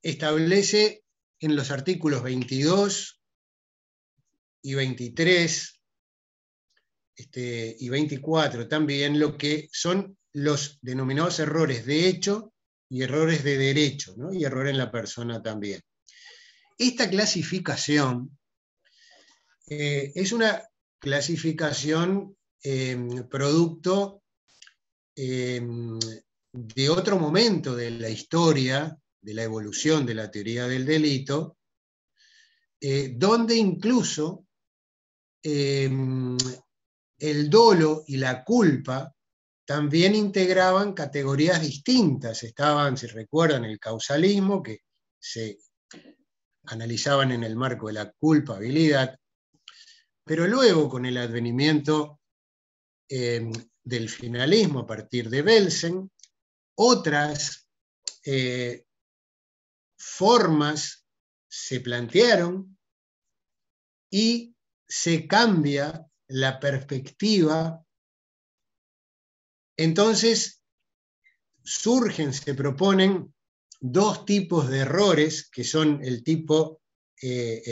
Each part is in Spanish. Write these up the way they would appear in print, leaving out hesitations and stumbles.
establece en los artículos 22 y 23 y 24 también lo que son los denominados errores de hecho y errores de derecho, ¿no? Y error en la persona también. Esta clasificación es una clasificación producto de otro momento de la historia, de la evolución de la teoría del delito, donde incluso el dolo y la culpa también integraban categorías distintas. Estaban, si recuerdan, el causalismo, que se analizaban en el marco de la culpabilidad, pero luego, con el advenimiento del finalismo a partir de Belsen, otras formas se plantearon y se cambia la perspectiva. Entonces se proponen dos tipos de errores, que son el tipo de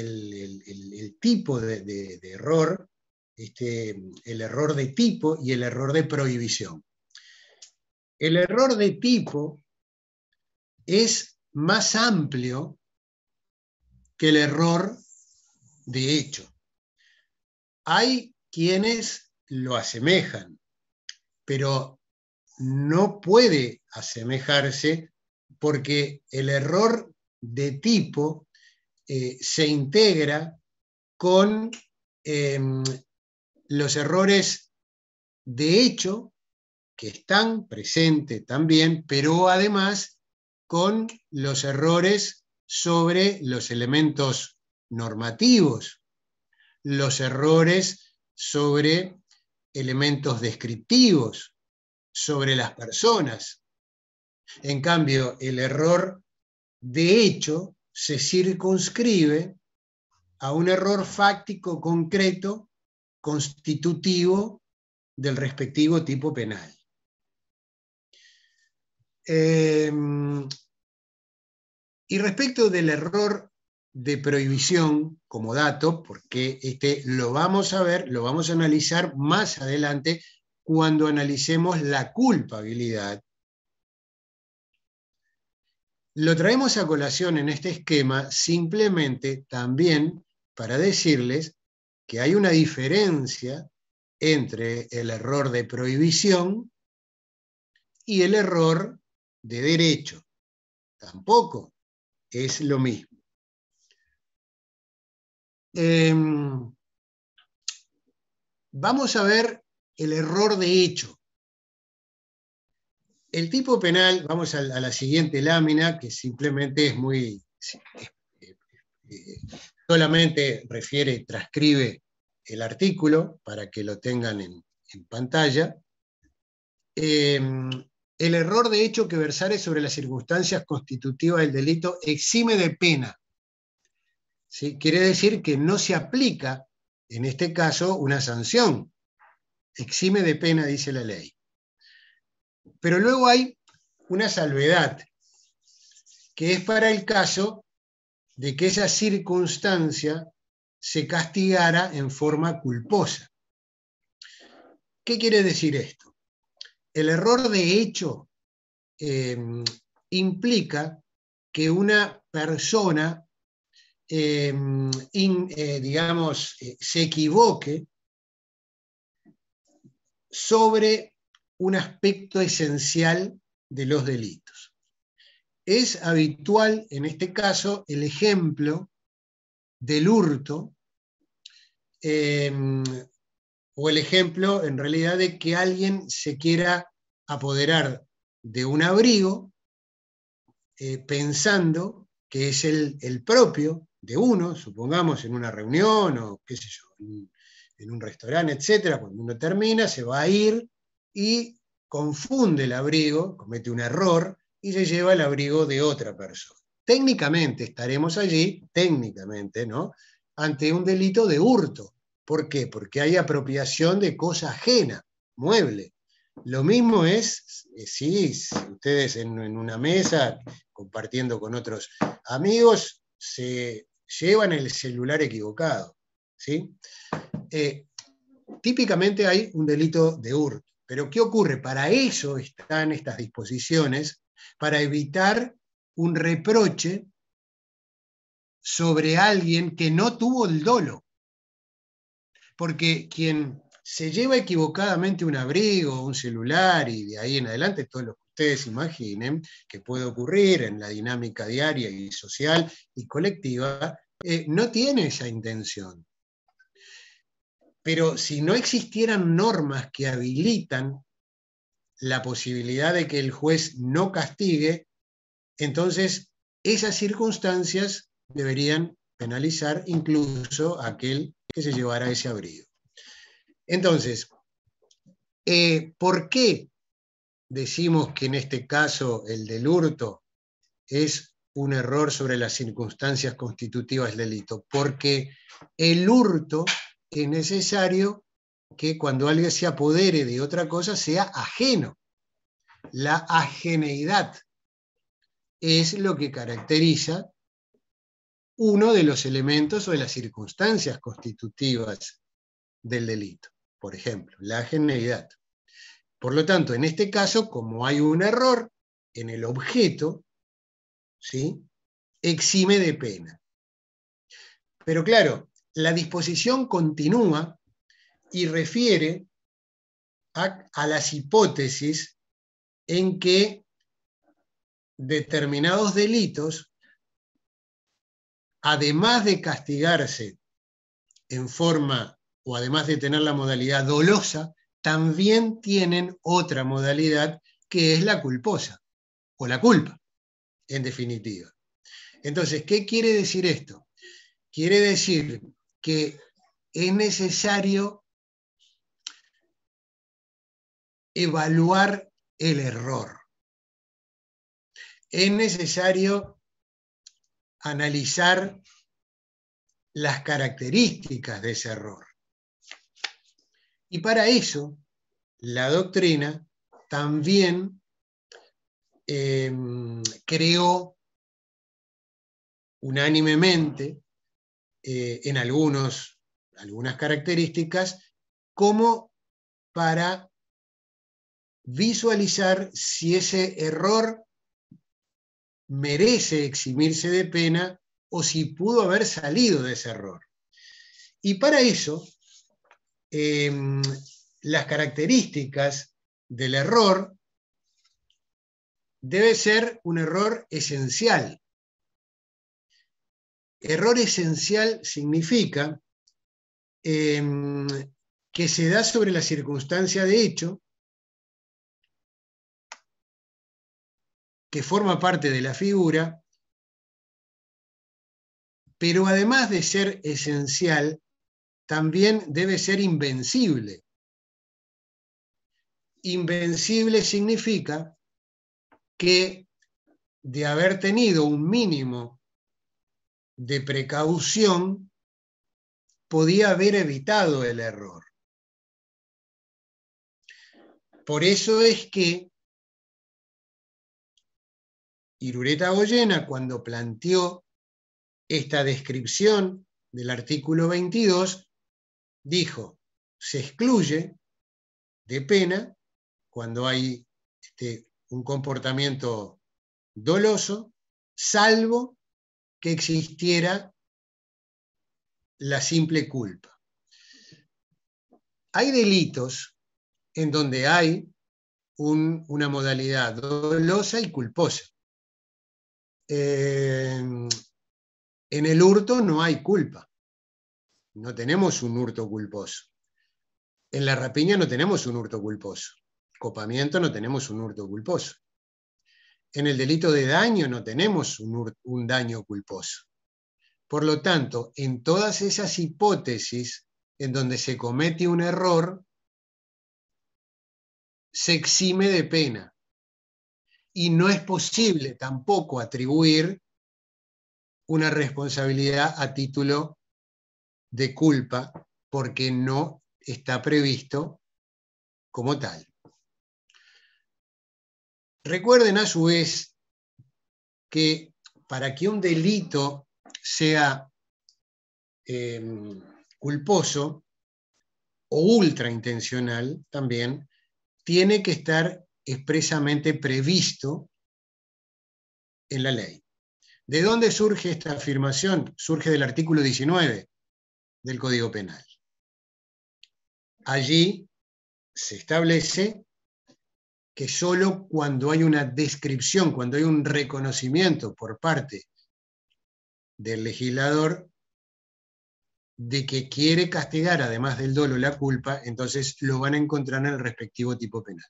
error, el error de tipo y el error de prohibición. El error de tipo es más amplio que el error de hecho. Hay quienes lo asemejan, pero no puede asemejarse porque el error de tipo se integra con los errores de hecho, que están presentes también, pero además con los errores sobre los elementos normativos, los errores sobre elementos descriptivos, sobre las personas. En cambio, el error de hecho se circunscribe a un error fáctico concreto constitutivo del respectivo tipo penal. Y respecto del error de prohibición como dato, porque lo vamos a ver, lo vamos a analizar más adelante cuando analicemos la culpabilidad. Lo traemos a colación en este esquema simplemente también para decirles que hay una diferencia entre el error de prohibición y el error de derecho. Tampoco es lo mismo. Vamos a ver el error de hecho. El tipo penal, vamos a la siguiente lámina, que simplemente es muy... solamente transcribe el artículo para que lo tengan en pantalla. El error de hecho que versare sobre las circunstancias constitutivas del delito exime de pena. ¿Sí? Quiere decir que no se aplica, en este caso, una sanción. Exime de pena, dice la ley. Pero luego hay una salvedad, que es para el caso de que esa circunstancia se castigara en forma culposa. ¿Qué quiere decir esto? El error de hecho implica que una persona, digamos, se equivoque sobre un aspecto esencial de los delitos. Es habitual, en este caso, el ejemplo del hurto, o el ejemplo, en realidad, de que alguien se quiera apoderar de un abrigo pensando que es el propio de uno, supongamos en una reunión o qué sé yo, en un restaurante, etcétera. Cuando uno termina, se va a ir y confunde el abrigo, comete un error y se lleva el abrigo de otra persona. Técnicamente estaremos allí, técnicamente, ¿no?, ante un delito de hurto. ¿Por qué? Porque hay apropiación de cosa ajena, mueble. Lo mismo es, si ustedes en una mesa, compartiendo con otros amigos, se llevan el celular equivocado, ¿sí? Típicamente hay un delito de hurto, pero ¿qué ocurre? Para eso están estas disposiciones, para evitar un reproche sobre alguien que no tuvo el dolo. Porque quien se lleva equivocadamente un abrigo, un celular, y de ahí en adelante todo lo que ustedes imaginen que puede ocurrir en la dinámica diaria y social y colectiva, no tiene esa intención. Pero si no existieran normas que habilitan la posibilidad de que el juez no castigue, entonces esas circunstancias deberían penalizar incluso a aquel que se llevara ese abrigo. Entonces, ¿por qué decimos que en este caso el del hurto es un error sobre las circunstancias constitutivas del delito? Porque el hurto es necesario que cuando alguien se apodere de otra cosa sea ajeno. La ajeneidad es lo que caracteriza uno de los elementos o de las circunstancias constitutivas del delito. Por ejemplo, la ajeneidad. Por lo tanto, en este caso, como hay un error en el objeto, ¿sí?, exime de pena. Pero claro, la disposición continúa y refiere a las hipótesis en que determinados delitos, además de castigarse en forma, o además de tener la modalidad dolosa, también tienen otra modalidad que es la culposa, o la culpa, en definitiva. Entonces, ¿qué quiere decir esto? Quiere decir que es necesario evaluar el error. Es necesario analizar las características de ese error. Y para eso, la doctrina también creó unánimemente en algunas características como para visualizar si ese error merece eximirse de pena o si pudo haber salido de ese error. Y para eso, las características del error debe ser un error esencial. Error esencial significa que se da sobre la circunstancia de hecho, que forma parte de la figura, pero además de ser esencial, también debe ser invencible. Invencible significa que de haber tenido un mínimo de precaución, podía haber evitado el error. Por eso es que Irureta Goyena, cuando planteó esta descripción del artículo 22, dijo, se excluye de pena cuando hay un comportamiento doloso, salvo que existiera la simple culpa. Hay delitos en donde hay una modalidad dolosa y culposa. En el hurto no hay culpa. No tenemos un hurto culposo. En la rapiña no tenemos un hurto culposo. Copamiento no tenemos un hurto culposo. En el delito de daño no tenemos un daño culposo. Por lo tanto, en todas esas hipótesis en donde se comete un error, se exime de pena. Y no es posible tampoco atribuir una responsabilidad a título de culpa porque no está previsto como tal. Recuerden a su vez que para que un delito sea culposo o ultraintencional también, tiene que estar expresamente previsto en la ley. ¿De dónde surge esta afirmación? Surge del artículo 19 del Código Penal. Allí se establece que solo cuando hay una descripción, cuando hay un reconocimiento por parte del legislador de que quiere castigar, además del dolo, la culpa, entonces lo van a encontrar en el respectivo tipo penal.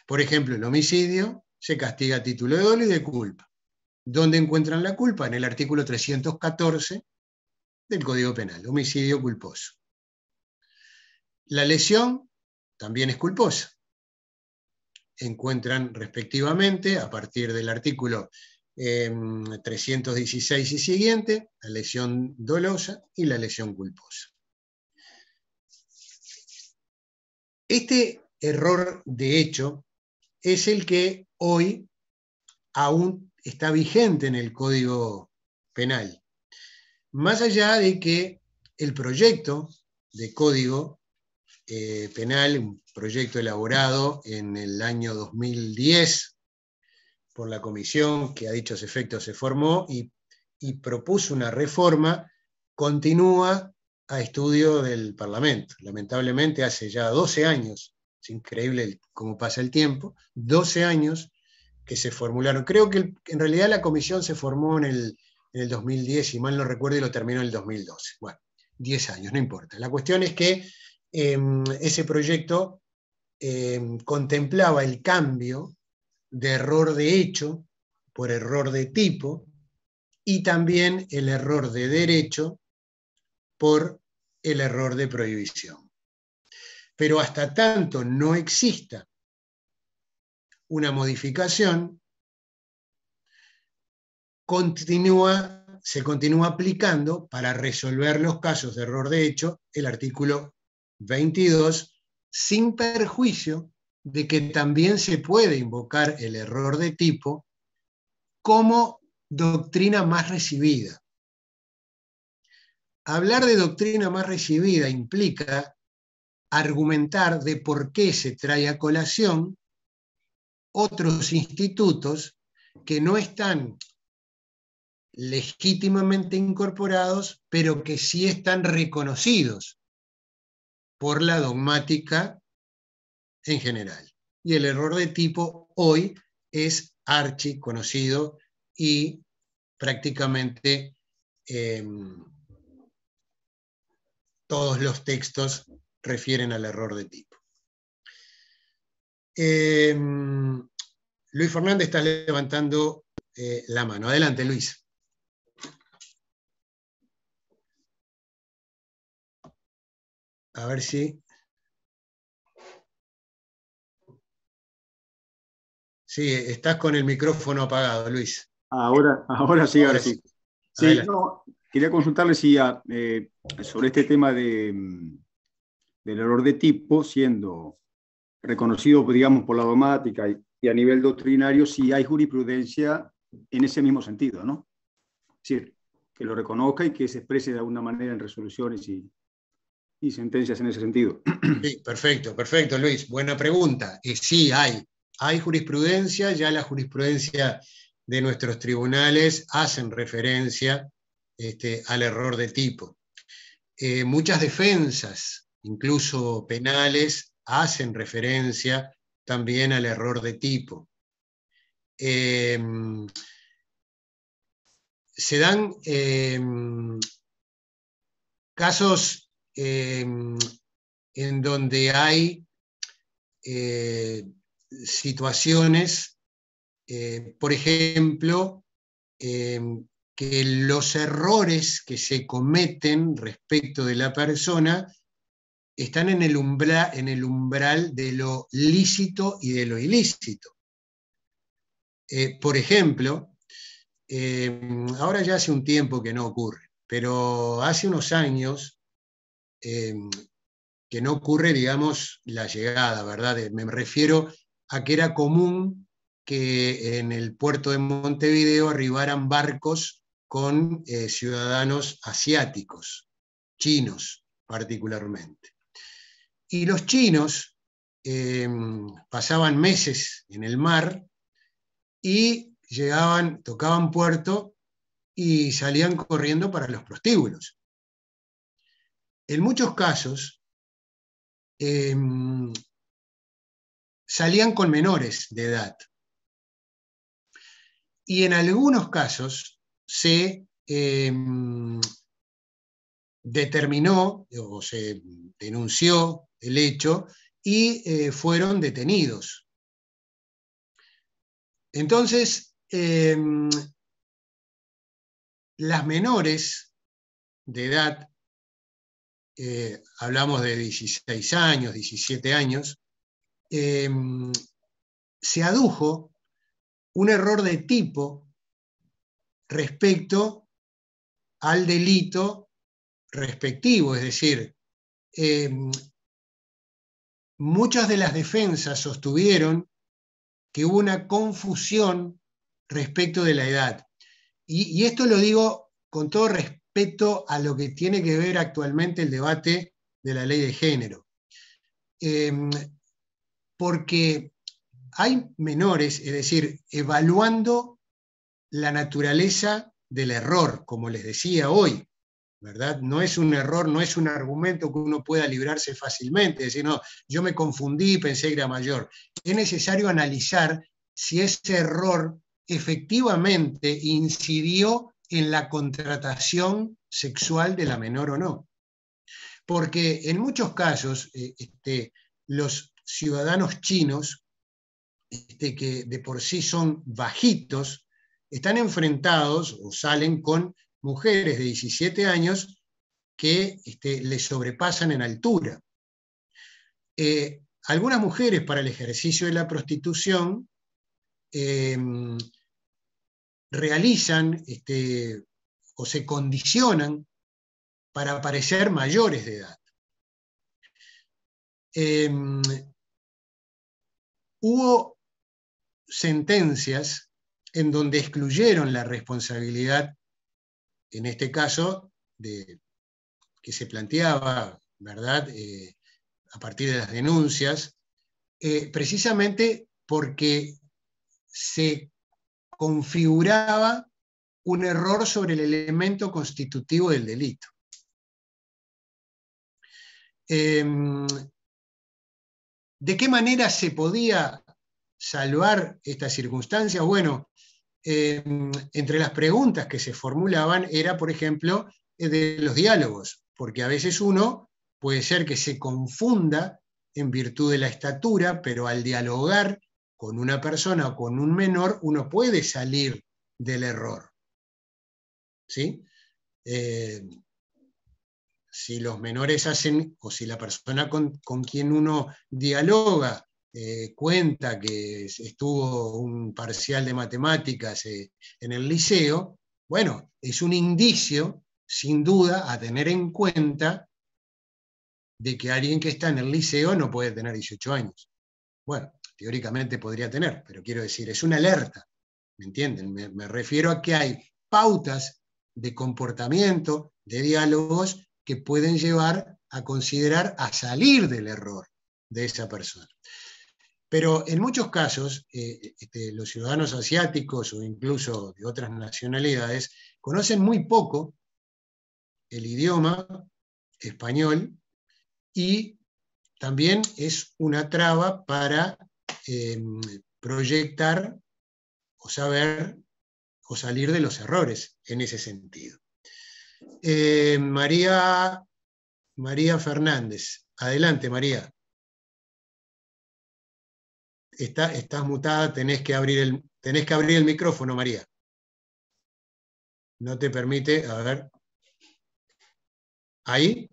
Por ejemplo, el homicidio se castiga a título de dolo y de culpa. ¿Dónde encuentran la culpa? En el artículo 314 del Código Penal, homicidio culposo. La lesión también es culposa. Encuentran respectivamente, a partir del artículo 316 y siguiente, la lesión dolosa y la lesión culposa. Este error de hecho es el que hoy aún está vigente en el Código Penal. Más allá de que el proyecto de Código Penal, un proyecto elaborado en el año 2010 por la comisión que a dichos efectos se formó y propuso una reforma, continúa a estudio del Parlamento. Lamentablemente hace ya 12 años, es increíble cómo pasa el tiempo, 12 años que se formularon. Creo que en realidad la comisión se formó en el 2010, si mal no recuerdo, y lo terminó en el 2012. Bueno, 10 años, no importa. La cuestión es que ese proyecto contemplaba el cambio de error de hecho por error de tipo y también el error de derecho por el error de prohibición. Pero hasta tanto no exista una modificación, se continúa aplicando para resolver los casos de error de hecho el artículo 22, sin perjuicio de que también se puede invocar el error de tipo como doctrina más recibida. Hablar de doctrina más recibida implica argumentar de por qué se trae a colación otros institutos que no están legítimamente incorporados, pero que sí están reconocidos por la dogmática en general. Y el error de tipo hoy es archiconocido y prácticamente todos los textos refieren al error de tipo. Luis Fernández, está levantando la mano. Adelante, Luis. A ver si... Sí, estás con el micrófono apagado, Luis. Ahora sí, ahora sí. Sí, no, quería consultarle si sobre este tema del error de tipo, siendo reconocido, digamos, por la dogmática y a nivel doctrinario, si hay jurisprudencia en ese mismo sentido, ¿no? Es decir, que lo reconozca y que se exprese de alguna manera en resoluciones y sentencias en ese sentido. Sí, perfecto, perfecto, Luis. Buena pregunta. Sí, hay jurisprudencia, ya la jurisprudencia de nuestros tribunales hacen referencia al error de tipo. Muchas defensas, incluso penales, hacen referencia también al error de tipo. Se dan casos en donde hay situaciones, por ejemplo, que los errores que se cometen respecto de la persona están en el umbral de lo lícito y de lo ilícito. Por ejemplo, ahora ya hace un tiempo que no ocurre, pero hace unos años que no ocurre, digamos, la llegada, ¿verdad? Me refiero a que era común que en el puerto de Montevideo arribaran barcos con ciudadanos asiáticos, chinos particularmente. Y los chinos pasaban meses en el mar y llegaban, tocaban puerto y salían corriendo para los prostíbulos. En muchos casos salían con menores de edad. Y en algunos casos se determinó o se denunció el hecho y fueron detenidos. Entonces, las menores de edad, hablamos de 16 años, 17 años, se adujo un error de tipo respecto al delito respectivo, es decir, muchas de las defensas sostuvieron que hubo una confusión respecto de la edad. Y esto lo digo con todo respeto a lo que tiene que ver actualmente el debate de la ley de género. Porque hay menores, es decir, evaluando la naturaleza del error, como les decía hoy, ¿verdad? No es un error, no es un argumento que uno pueda librarse fácilmente, decir, no, yo me confundí, pensé que era mayor. Es necesario analizar si ese error efectivamente incidió en la contratación sexual de la menor o no. Porque en muchos casos, los ciudadanos chinos, que de por sí son bajitos, están enfrentados o salen con mujeres de 17 años que les sobrepasan en altura. Algunas mujeres para el ejercicio de la prostitución realizan o se condicionan para parecer mayores de edad. Hubo sentencias en donde excluyeron la responsabilidad, en este caso, que se planteaba, ¿verdad?, a partir de las denuncias, precisamente porque se configuraba un error sobre el elemento constitutivo del delito. ¿De qué manera se podía salvar esta circunstancia? Bueno, entre las preguntas que se formulaban era, por ejemplo, de los diálogos, porque a veces uno puede ser que se confunda en virtud de la estatura, pero al dialogar con una persona o con un menor, uno puede salir del error. ¿Sí? Si los menores hacen, o si la persona con quien uno dialoga cuenta que estuvo un parcial de matemáticas en el liceo, bueno, es un indicio, sin duda, a tener en cuenta de que alguien que está en el liceo no puede tener 18 años. Bueno, teóricamente podría tener, pero quiero decir, es una alerta, ¿me entienden? Me refiero a que hay pautas de comportamiento, de diálogos, que pueden llevar a considerar a salir del error de esa persona. Pero en muchos casos, los ciudadanos asiáticos o incluso de otras nacionalidades conocen muy poco el idioma español y también es una traba para proyectar o saber o salir de los errores en ese sentido. María Fernández. Adelante, María. Estás mutada, tenés que abrir el micrófono, María. No te permite, a ver. ¿Ahí?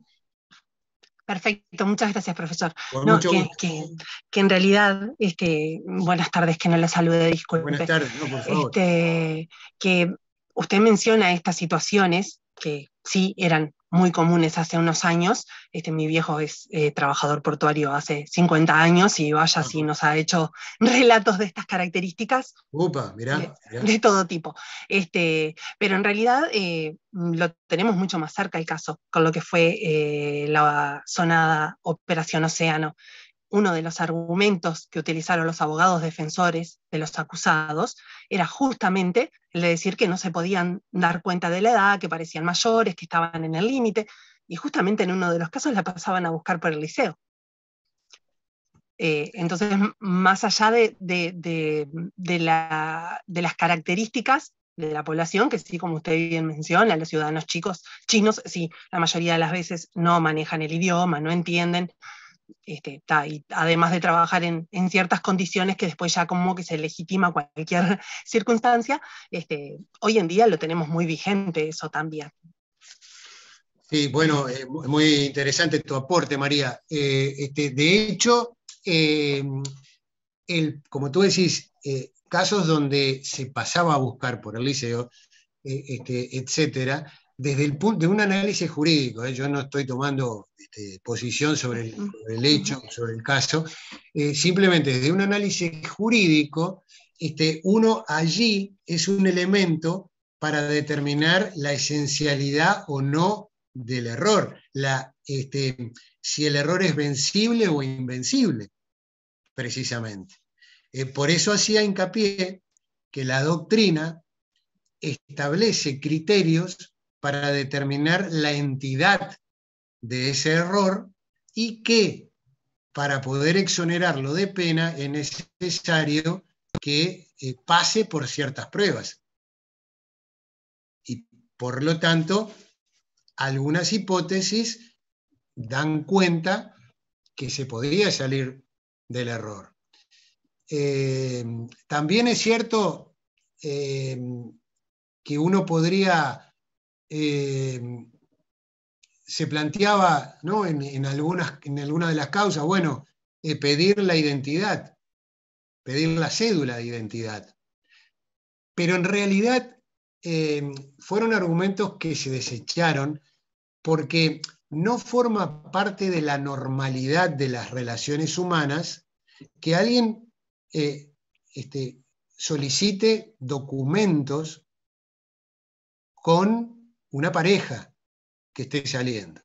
Perfecto, muchas gracias, profesor. No, que en realidad, buenas tardes, que no la salude, disculpe. Buenas tardes, no, por favor. Que usted menciona estas situaciones que sí eran muy comunes hace unos años. Mi viejo es trabajador portuario hace 50 años y vaya si nos ha hecho relatos de estas características. Upa, mirá. De todo tipo. Pero en realidad lo tenemos mucho más cerca el caso, con lo que fue la sonada Operación Océano. Uno de los argumentos que utilizaron los abogados defensores de los acusados era justamente el de decir que no se podían dar cuenta de la edad, que parecían mayores, que estaban en el límite, y justamente en uno de los casos la pasaban a buscar por el liceo. Entonces, más allá de las características de la población, que sí, como usted bien menciona, los ciudadanos chinos, sí, la mayoría de las veces no manejan el idioma, no entienden, y además de trabajar en ciertas condiciones que después ya como que se legitima cualquier circunstancia, hoy en día lo tenemos muy vigente eso también. Sí, bueno, muy interesante tu aporte, María. De hecho, como tú decís, casos donde se pasaba a buscar por el liceo, etcétera, desde el punto de un análisis jurídico, yo no estoy tomando posición sobre el hecho, sobre el caso, simplemente desde un análisis jurídico, uno allí es un elemento para determinar la esencialidad o no del error, si el error es vencible o invencible, precisamente. Por eso hacía hincapié que la doctrina establece criterios para determinar la entidad de ese error y que para poder exonerarlo de pena es necesario que pase por ciertas pruebas. Y por lo tanto, algunas hipótesis dan cuenta que se podría salir del error. También es cierto que uno podría, se planteaba, ¿no?, en algunas de las causas, bueno, pedir la identidad, pedir la cédula de identidad. Pero en realidad fueron argumentos que se desecharon porque no forma parte de la normalidad de las relaciones humanas que alguien solicite documentos con una pareja que esté saliendo.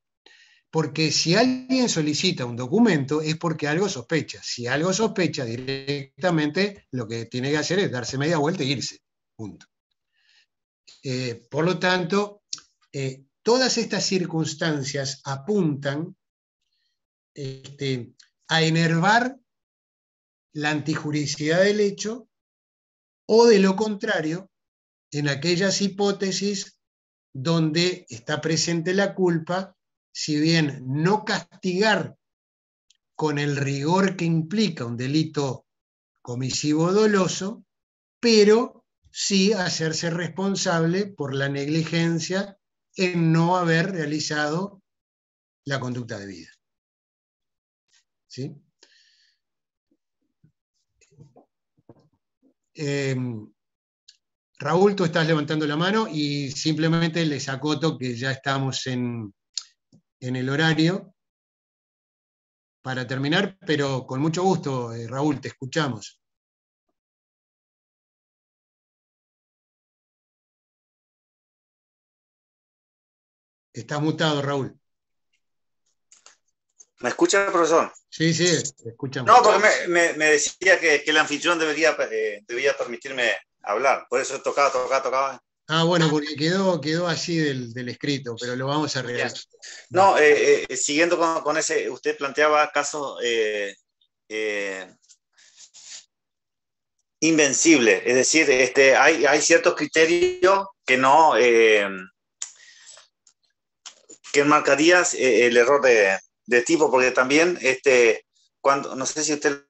Porque si alguien solicita un documento es porque algo sospecha. Si algo sospecha, directamente lo que tiene que hacer es darse media vuelta e irse. Punto. Por lo tanto, todas estas circunstancias apuntan a enervar la antijuridicidad del hecho o, de lo contrario, en aquellas hipótesis donde está presente la culpa, si bien no castigar con el rigor que implica un delito comisivo doloso, pero sí hacerse responsable por la negligencia en no haber realizado la conducta debida. ¿Sí? Raúl, tú estás levantando la mano y simplemente les acoto que ya estamos en el horario para terminar, pero con mucho gusto, Raúl, te escuchamos. Estás mutado, Raúl. ¿Me escucha, profesor? Sí, sí, te escuchamos. No, porque me decía que el anfitrión debía permitirme hablar, por eso tocaba. Ah, bueno, porque quedó así del escrito, pero lo vamos a arreglar. No, siguiendo con ese, usted planteaba casos invencibles, es decir, hay ciertos criterios que no, que enmarcarían el error de tipo, porque también, cuando, no sé si usted,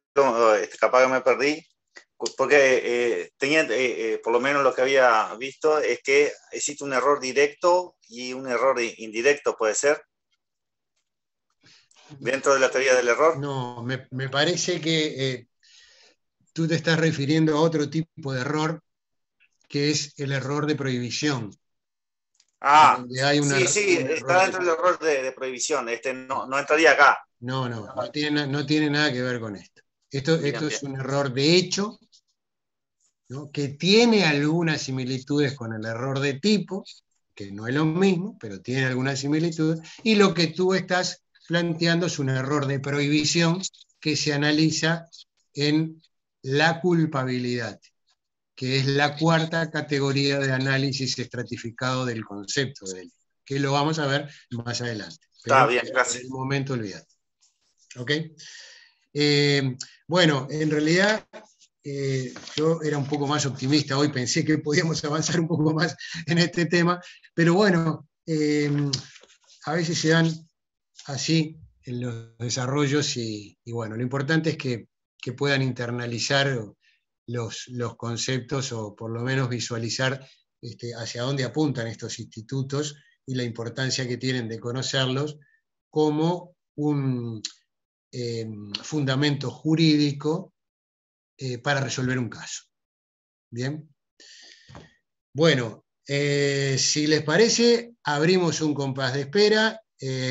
capaz que me perdí, porque tenía, por lo menos lo que había visto, es que existe un error directo y un error indirecto, ¿puede ser? ¿Dentro de la teoría del error? No, me parece que tú te estás refiriendo a otro tipo de error, que es el error de prohibición. donde hay una, sí, está dentro del error de prohibición. No entraría acá. No tiene nada que ver con esto. Esto es un error de hecho, ¿no? Que tiene algunas similitudes con el error de tipo, que no es lo mismo, pero tiene algunas similitudes, y lo que tú estás planteando es un error de prohibición que se analiza en la culpabilidad, que es la cuarta categoría de análisis estratificado del concepto de delito, que lo vamos a ver más adelante. Pero está bien, gracias. Por el momento olvídate. ¿Ok? Bueno, en realidad yo era un poco más optimista hoy, pensé que podíamos avanzar un poco más en este tema, pero bueno, a veces se dan así en los desarrollos y bueno, lo importante es que puedan internalizar los conceptos o por lo menos visualizar hacia dónde apuntan estos institutos y la importancia que tienen de conocerlos como un fundamento jurídico para resolver un caso. Bien. Bueno, si les parece, abrimos un compás de espera.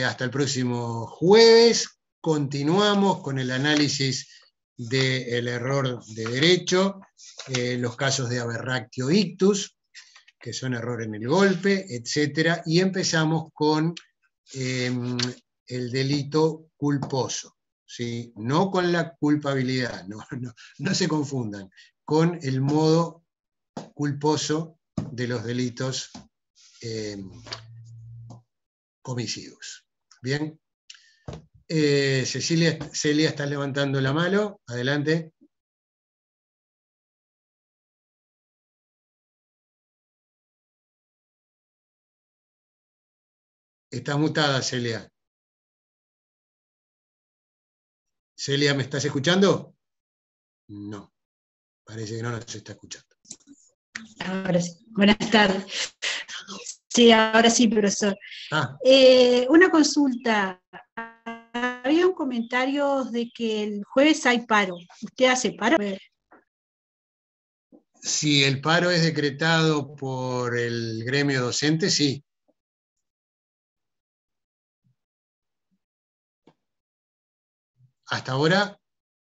Hasta el próximo jueves. Continuamos con el análisis del error de derecho, los casos de aberractio ictus, que son error en el golpe, etc. Y empezamos con el delito culposo, ¿sí? No con la culpabilidad, no se confundan, con el modo culposo de los delitos homicidios. Bien. Celia, estás levantando la mano. Adelante. Estás mutada, Celia. Celia, ¿me estás escuchando? No. Parece que no nos está escuchando. Ahora sí. Buenas tardes. Sí, ahora sí, profesor. Una consulta. Había un comentario de que el jueves hay paro. ¿Usted hace paro? Si el paro es decretado por el gremio docente, sí. Hasta ahora,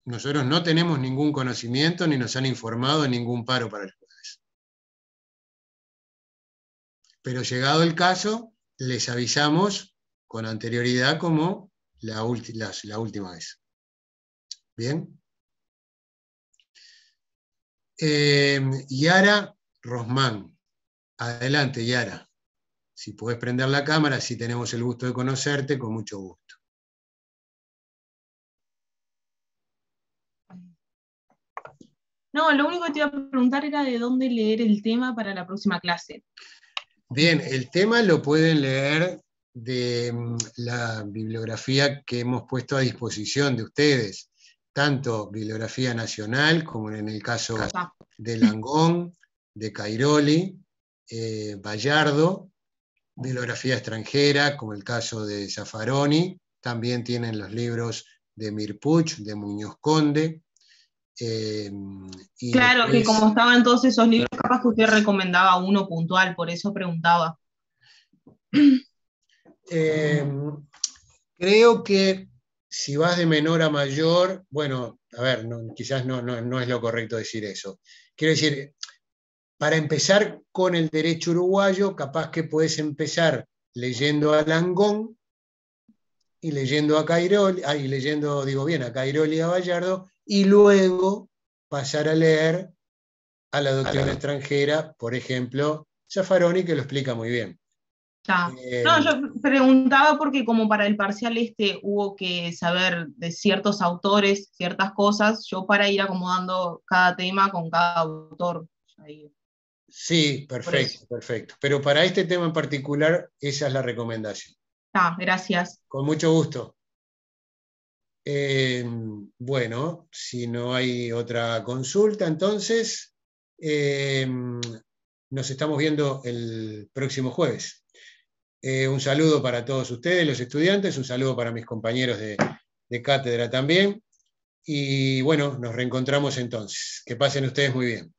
nosotros no tenemos ningún conocimiento ni nos han informado de ningún paro para el jueves. Pero llegado el caso, les avisamos con anterioridad como la última vez. ¿Bien? Yara Rosman. Adelante, Yara. Si podés prender la cámara, si tenemos el gusto de conocerte, con mucho gusto. No, lo único que te iba a preguntar era de dónde leer el tema para la próxima clase. Bien, el tema lo pueden leer de la bibliografía que hemos puesto a disposición de ustedes, tanto bibliografía nacional, como en el caso de Langón, de Cairoli, Bayardo, bibliografía extranjera, como el caso de Zaffaroni, también tienen los libros de Mirpuch, de Muñoz Conde. Claro, después, que como estaban todos esos libros, capaz que usted recomendaba uno puntual, por eso preguntaba. Creo que si vas de menor a mayor, bueno, a ver, quizás no es lo correcto decir eso. Quiero decir, para empezar con el derecho uruguayo, capaz que puedes empezar leyendo a Langón y leyendo a Cairoli, a Cairoli y a Bayardo, y luego pasar a leer a la doctrina extranjera, por ejemplo, Zaffaroni, que lo explica muy bien. No, yo preguntaba porque como para el parcial hubo que saber de ciertos autores, ciertas cosas, yo para ir acomodando cada tema con cada autor. Sí, perfecto. Pero para este tema en particular, esa es la recomendación. Gracias. Con mucho gusto. Bueno, si no hay otra consulta, entonces nos estamos viendo el próximo jueves. Un saludo para todos ustedes, los estudiantes, un saludo para mis compañeros de cátedra también. Y bueno, nos reencontramos entonces. Que pasen ustedes muy bien.